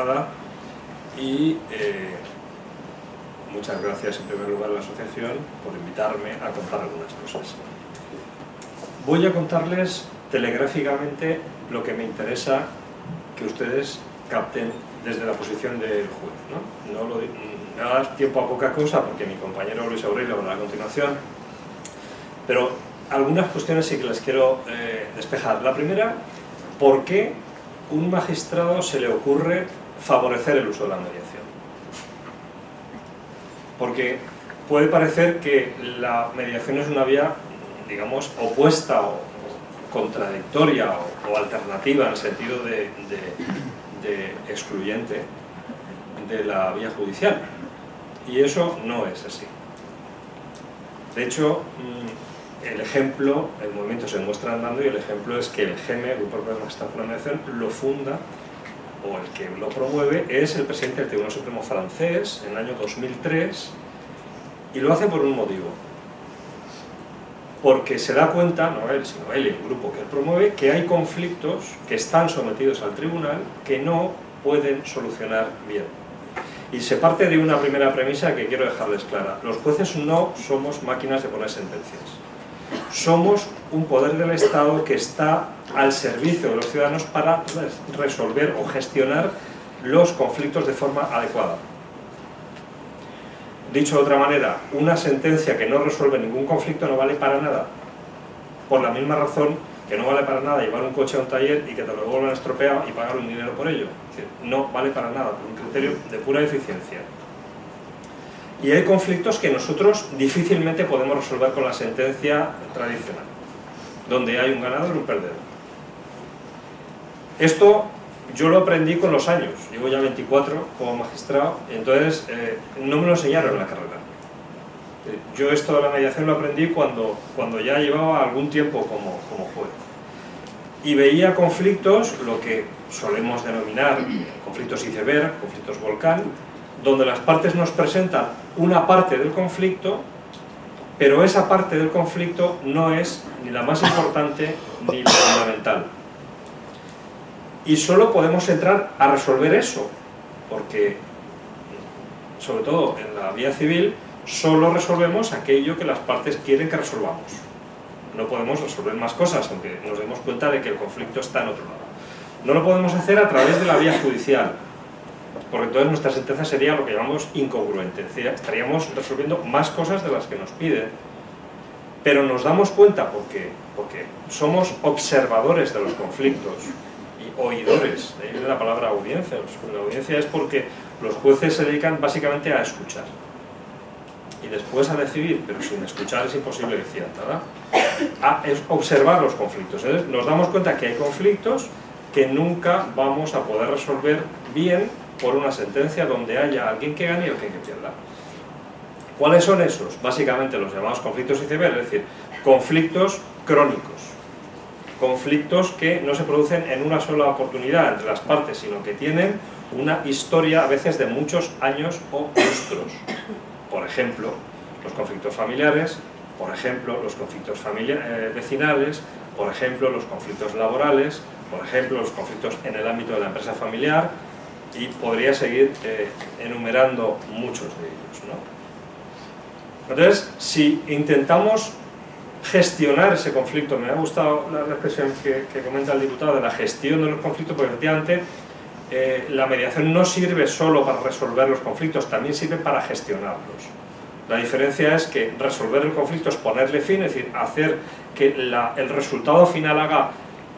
jornada y muchas gracias en primer lugar a la asociación por invitarme a contar algunas cosas. Voy a contarles telegráficamente lo que me interesa que ustedes capten desde la posición del juez, ¿no? Me va a dar tiempo a poca cosa porque mi compañero Luis Aurelio hablará a continuación, pero algunas cuestiones sí que les quiero despejar. La primera, ¿por qué un magistrado se le ocurre favorecer el uso de la mediación? Porque puede parecer que la mediación es una vía, digamos, opuesta o contradictoria o alternativa en el sentido de excluyente de la vía judicial, y eso no es así. De hecho, el ejemplo, el movimiento se muestra andando, y el ejemplo es que el GEME, Grupo Europeo de Magistrados por la Mediación, lo funda, o el que lo promueve es el presidente del Tribunal Supremo francés en el año 2003, y lo hace por un motivo. Porque se da cuenta, no él, sino él y el grupo que él promueve, que hay conflictos que están sometidos al tribunal que no pueden solucionar bien. Y se parte de una primera premisa que quiero dejarles clara. Los jueces no somos máquinas de poner sentencias. Somos un poder del Estado que está al servicio de los ciudadanos para resolver o gestionar los conflictos de forma adecuada. Dicho de otra manera, una sentencia que no resuelve ningún conflicto no vale para nada. Por la misma razón que no vale para nada llevar un coche a un taller y que te lo devuelvan estropeado y pagar un dinero por ello. Es decir, no vale para nada, por un criterio de pura eficiencia. Y hay conflictos que nosotros difícilmente podemos resolver con la sentencia tradicional, donde hay un ganador y un perdedor. Esto yo lo aprendí con los años, llevo ya 24 como magistrado, entonces no me lo enseñaron en la carrera. Yo esto de la mediación lo aprendí cuando ya llevaba algún tiempo como juez. Y veía conflictos, lo que solemos denominar conflictos iceberg, conflictos volcán, donde las partes nos presentan una parte del conflicto, pero esa parte del conflicto no es ni la más importante ni la fundamental. Y solo podemos entrar a resolver eso, porque, sobre todo en la vía civil, solo resolvemos aquello que las partes quieren que resolvamos. No podemos resolver más cosas, aunque nos demos cuenta de que el conflicto está en otro lado. No lo podemos hacer a través de la vía judicial, porque entonces nuestra sentencia sería lo que llamamos incongruente, es decir, estaríamos resolviendo más cosas de las que nos piden, pero nos damos cuenta porque somos observadores de los conflictos, oidores, de ahí viene la palabra audiencia. La audiencia es porque los jueces se dedican básicamente a escuchar y después a decidir, pero sin escuchar es imposible decir nada, a observar los conflictos. Entonces nos damos cuenta que hay conflictos que nunca vamos a poder resolver bien por una sentencia donde haya alguien que gane y alguien que pierda. ¿Cuáles son esos? Básicamente los llamados conflictos iceberg, es decir, conflictos crónicos. Conflictos que no se producen en una sola oportunidad entre las partes, sino que tienen una historia a veces de muchos años o lustros. Por ejemplo, los conflictos familiares, por ejemplo, los conflictos vecinales, por ejemplo, los conflictos laborales, por ejemplo, los conflictos en el ámbito de la empresa familiar, y podría seguir enumerando muchos de ellos, ¿no? Entonces, si intentamos gestionar ese conflicto, me ha gustado la expresión que comenta el diputado de la gestión de los conflictos, porque efectivamente la mediación no sirve solo para resolver los conflictos, también sirve para gestionarlos. La diferencia es que resolver el conflicto es ponerle fin, es decir, hacer que el resultado final haga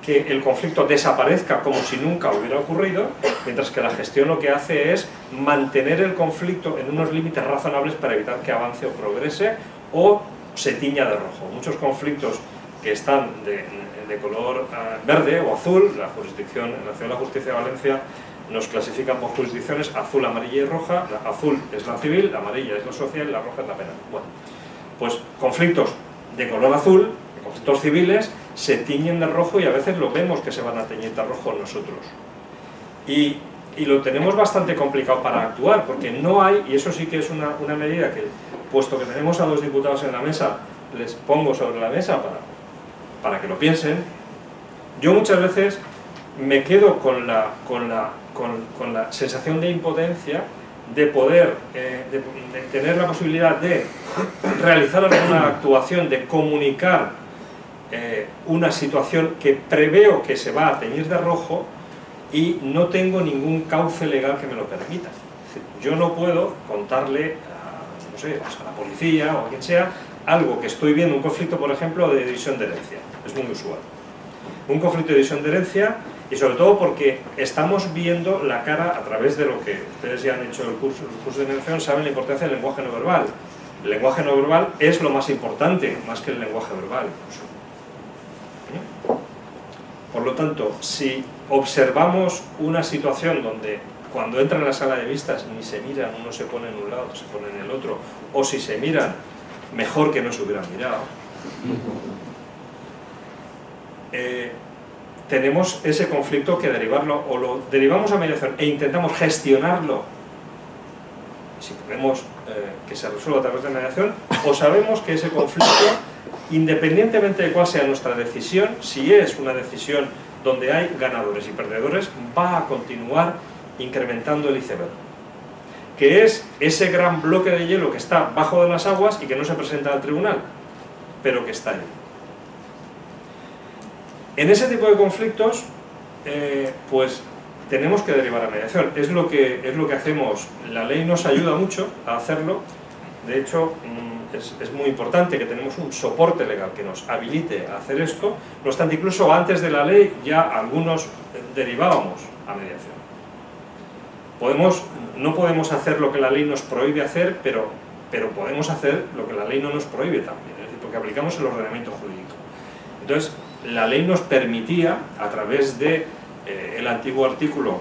que el conflicto desaparezca como si nunca hubiera ocurrido, mientras que la gestión lo que hace es mantener el conflicto en unos límites razonables para evitar que avance o progrese o se tiña de rojo. Muchos conflictos que están de color verde o azul, la jurisdicción, la Nacional de Justicia de Valencia nos clasifican por jurisdicciones azul, amarilla y roja. La azul es la civil, la amarilla es la social y la roja es la penal. Bueno, pues conflictos de color azul, conflictos civiles, se tiñen de rojo y a veces lo vemos que se van a teñir de rojo nosotros. Y lo tenemos bastante complicado para actuar, porque no hay, y eso sí que es una medida que, puesto que tenemos a los diputados en la mesa, les pongo sobre la mesa para que lo piensen. Yo muchas veces me quedo con la con la sensación de impotencia de poder, de tener la posibilidad de realizar alguna actuación, de comunicar una situación que preveo que se va a teñir de rojo y no tengo ningún cauce legal que me lo permita. Es decir, yo no puedo contarle a, no sé, a la policía o a quien sea algo que estoy viendo, un conflicto, por ejemplo, de división de herencia. Es muy usual. Un conflicto de división de herencia, y sobre todo porque estamos viendo la cara a través de lo que ustedes ya han hecho el curso de mediación, saben la importancia del lenguaje no verbal. El lenguaje no verbal es lo más importante, más que el lenguaje verbal. Por lo tanto, si observamos una situación donde cuando entran en la sala de vistas ni se miran, uno se pone en un lado, se pone en el otro, o si se miran, mejor que no se hubieran mirado, tenemos ese conflicto que derivarlo, o lo derivamos a mediación e intentamos gestionarlo, si podemos que se resuelva a través de mediación, o sabemos que ese conflicto, independientemente de cuál sea nuestra decisión, si es una decisión donde hay ganadores y perdedores, va a continuar incrementando el iceberg, que es ese gran bloque de hielo que está bajo de las aguas y que no se presenta al tribunal, pero que está ahí. En ese tipo de conflictos, pues tenemos que derivar a mediación. Es lo que hacemos. La ley nos ayuda mucho a hacerlo. De hecho, es muy importante que tenemos un soporte legal que nos habilite a hacer esto. No obstante, incluso antes de la ley ya algunos derivábamos a mediación. No podemos hacer lo que la ley nos prohíbe hacer, pero podemos hacer lo que la ley no nos prohíbe también, es decir, porque aplicamos el ordenamiento jurídico. Entonces, la ley nos permitía, a través de el antiguo artículo,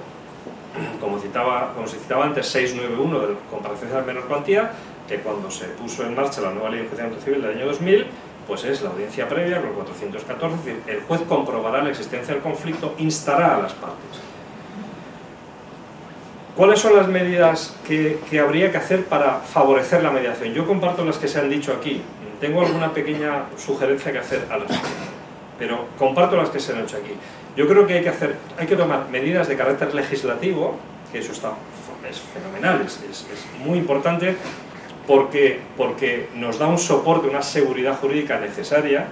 como se citaba antes, 691 de comparecencia de menor cuantía, que cuando se puso en marcha la nueva ley de enjuiciamiento civil del año 2000, pues es la audiencia previa, con el 414, es decir, el juez comprobará la existencia del conflicto, instará a las partes. ¿Cuáles son las medidas que habría que hacer para favorecer la mediación? Yo comparto las que se han dicho aquí. Tengo alguna pequeña sugerencia que hacer al respecto, pero comparto las que se han hecho aquí. Yo creo que hay que tomar medidas de carácter legislativo, que eso es fenomenal, es muy importante, porque nos da un soporte, una seguridad jurídica necesaria,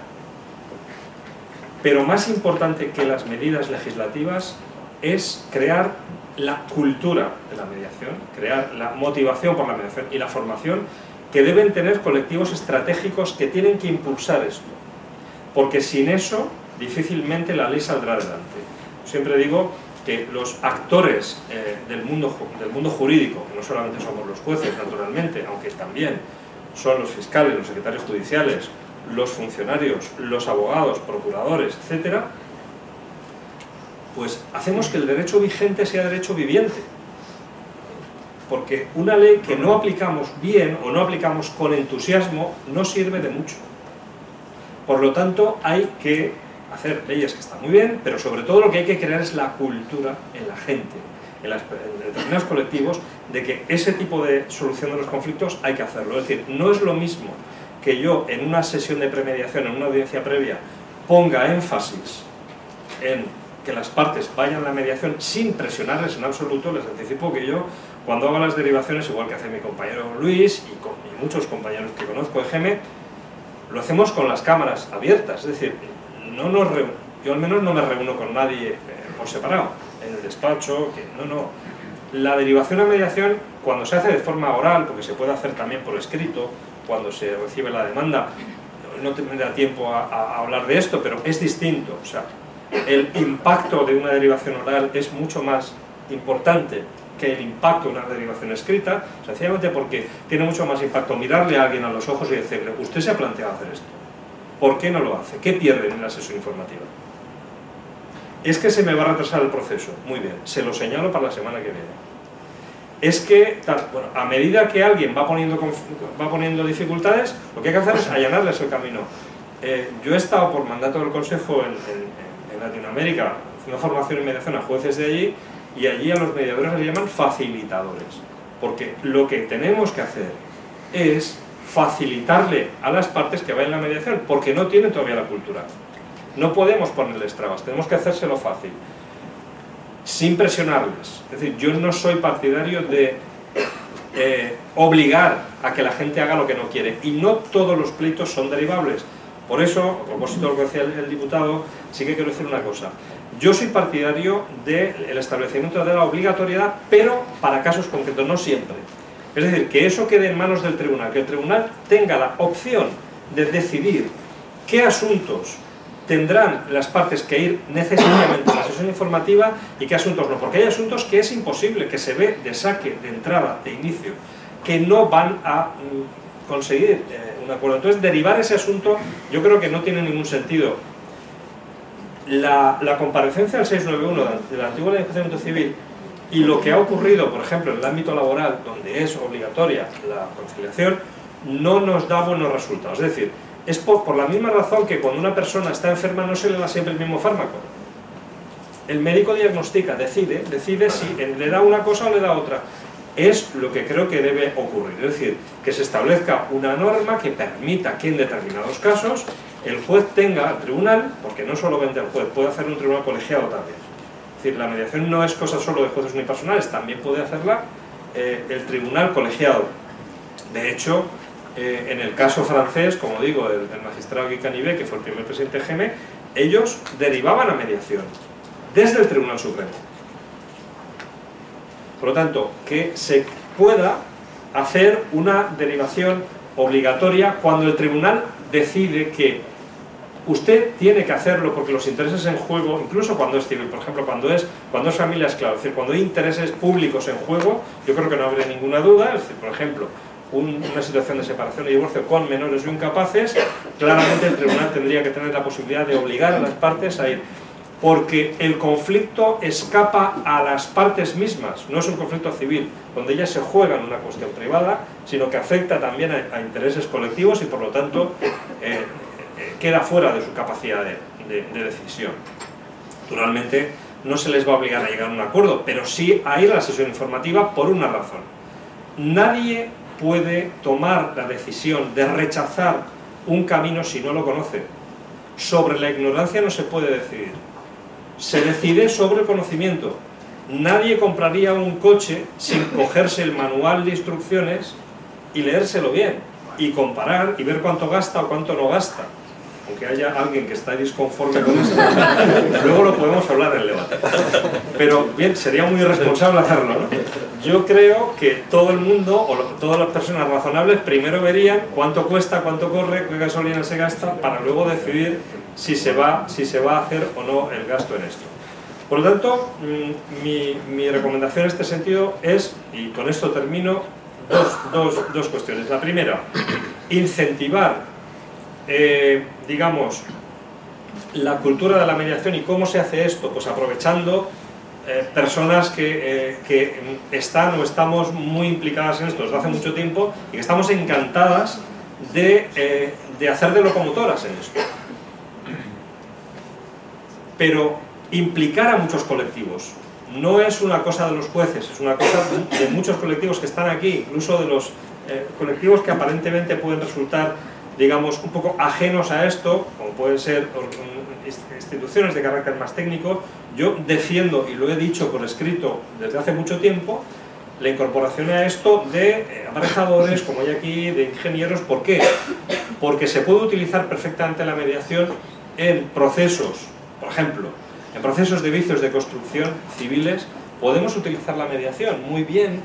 pero más importante que las medidas legislativas es crear la cultura de la mediación, crear la motivación por la mediación y la formación que deben tener colectivos estratégicos que tienen que impulsar esto, porque sin eso difícilmente la ley saldrá adelante. Siempre digo que los actores del mundo jurídico, que no solamente somos los jueces naturalmente, aunque también son los fiscales, los secretarios judiciales, los funcionarios, los abogados, procuradores, etcétera, pues hacemos que el derecho vigente sea derecho viviente. Porque una ley que no aplicamos bien o no aplicamos con entusiasmo no sirve de mucho. Por lo tanto, hay que hacer leyes que están muy bien, pero sobre todo lo que hay que crear es la cultura en la gente, en determinados colectivos, de que ese tipo de solución de los conflictos hay que hacerlo. Es decir, no es lo mismo que yo en una sesión de premediación, en una audiencia previa, ponga énfasis en que las partes vayan a la mediación sin presionarles en absoluto. Les anticipo que yo, cuando hago las derivaciones, igual que hace mi compañero Luis y muchos compañeros que conozco de GEME, lo hacemos con las cámaras abiertas. Es decir, yo al menos no me reúno con nadie por separado, en el despacho, La derivación a mediación, cuando se hace de forma oral, porque se puede hacer también por escrito, cuando se recibe la demanda, no tendrá tiempo a hablar de esto, pero es distinto. O sea, el impacto de una derivación oral es mucho más importante que el impacto de una derivación escrita, sencillamente porque tiene mucho más impacto mirarle a alguien a los ojos y decirle: usted se ha planteado hacer esto, ¿por qué no lo hace? ¿Qué pierde en la sesión informativa? Es que se me va a retrasar el proceso. Muy bien, se lo señalo para la semana que viene. Es que, bueno, a medida que alguien va poniendo dificultades, lo que hay que hacer es allanarles el camino. Yo he estado por mandato del Consejo en Latinoamérica, haciendo formación en mediación a jueces de allí, y allí a los mediadores les llaman facilitadores, porque lo que tenemos que hacer es facilitarle a las partes que vayan a la mediación, porque no tienen todavía la cultura. No podemos ponerles trabas, tenemos que hacérselo fácil. sin presionarles. Es decir, yo no soy partidario de obligar a que la gente haga lo que no quiere, y no todos los pleitos son derivables. Por eso, a propósito de lo que decía el diputado, sí que quiero decir una cosa. Yo soy partidario del establecimiento de la obligatoriedad, pero para casos concretos, no siempre. Es decir, que eso quede en manos del tribunal, que el tribunal tenga la opción de decidir qué asuntos tendrán las partes que ir necesariamente a la sesión informativa y qué asuntos no, porque hay asuntos que es imposible, que se ve de saque, de entrada, de inicio, que no van a conseguir un acuerdo. Entonces, derivar ese asunto yo creo que no tiene ningún sentido. La comparecencia del 691 de la antigua Ley de Enjuiciamiento Civil y lo que ha ocurrido, por ejemplo, en el ámbito laboral, donde es obligatoria la conciliación, no nos da buenos resultados. Es decir, es por la misma razón que cuando una persona está enferma no se le da siempre el mismo fármaco. El médico diagnostica, decide si le da una cosa o le da otra. Es lo que creo que debe ocurrir. Es decir, que se establezca una norma que permita que en determinados casos el juez tenga, el tribunal, porque no solamente el juez, puede hacer un tribunal colegiado también. Es decir, la mediación no es cosa solo de jueces unipersonales, también puede hacerla el tribunal colegiado. De hecho, en el caso francés, como digo, el magistrado Guy Canivet, que fue el primer presidente de GEME, ellos derivaban a mediación desde el Tribunal Supremo. Por lo tanto, que se pueda hacer una derivación obligatoria cuando el tribunal decide que usted tiene que hacerlo porque los intereses en juego, incluso cuando es civil, por ejemplo, cuando es familia, es claro, es decir, cuando hay intereses públicos en juego, yo creo que no habría ninguna duda. Es decir, por ejemplo, una situación de separación y divorcio con menores o incapaces, claramente el tribunal tendría que tener la posibilidad de obligar a las partes a ir, porque el conflicto escapa a las partes mismas, no es un conflicto civil, donde ellas se juegan una cuestión privada, sino que afecta también a intereses colectivos y por lo tanto queda fuera de su capacidad de decisión. Naturalmente no se les va a obligar a llegar a un acuerdo, pero sí a ir a la sesión informativa por una razón. Nadie puede tomar la decisión de rechazar un camino si no lo conoce. Sobre la ignorancia no se puede decidir. Se decide sobre el conocimiento. Nadie compraría un coche sin cogerse el manual de instrucciones y leérselo bien, y comparar y ver cuánto gasta o cuánto no gasta. Aunque haya alguien que está disconforme con esto, luego lo podemos hablar en el debate. Pero bien, sería muy irresponsable hacerlo, ¿no? Yo creo que todo el mundo, o todas las personas razonables, primero verían cuánto cuesta, cuánto corre, qué gasolina se gasta, para luego decidir si se va a hacer o no el gasto en esto. Por lo tanto, mi recomendación en este sentido es, y con esto termino, dos cuestiones. La primera, incentivar digamos, la cultura de la mediación. ¿Y cómo se hace esto? Pues aprovechando personas que están o estamos muy implicadas en esto desde hace mucho tiempo y que estamos encantadas de hacer de locomotoras en esto. Pero implicar a muchos colectivos no es una cosa de los jueces, es una cosa de muchos colectivos que están aquí, incluso de los colectivos que aparentemente pueden resultar, digamos, un poco ajenos a esto, como pueden ser instituciones de carácter más técnico. Yo defiendo, y lo he dicho por escrito desde hace mucho tiempo, la incorporación a esto de aparejadores, como hay aquí, de ingenieros. ¿Por qué? Porque se puede utilizar perfectamente la mediación en procesos, por ejemplo, en procesos de vicios de construcción civiles. Podemos utilizar la mediación muy bien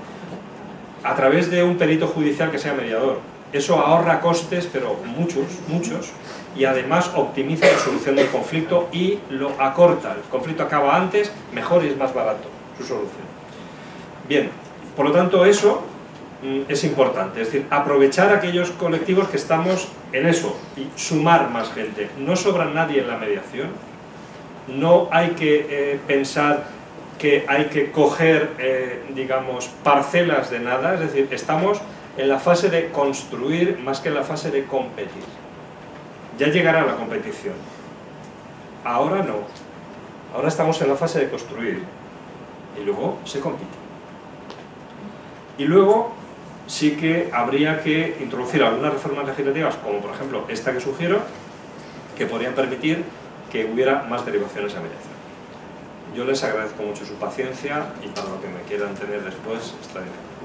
a través de un perito judicial que sea mediador. Eso ahorra costes, pero muchos, y además optimiza la solución del conflicto y lo acorta. El conflicto acaba antes, mejor y es más barato su solución. Bien, por lo tanto eso es importante, es decir, aprovechar aquellos colectivos que estamos en eso y sumar más gente. No sobra nadie en la mediación, no hay que pensar que hay que coger, digamos, parcelas de nada, es decir, estamos en la fase de construir más que en la fase de competir. Ya llegará la competición. Ahora no. Ahora estamos en la fase de construir. Y luego se compite. Y luego sí que habría que introducir algunas reformas legislativas, como por ejemplo esta que sugiero, que podrían permitir que hubiera más derivaciones a mediación. Yo les agradezco mucho su paciencia y para lo que me quieran tener después, está bien.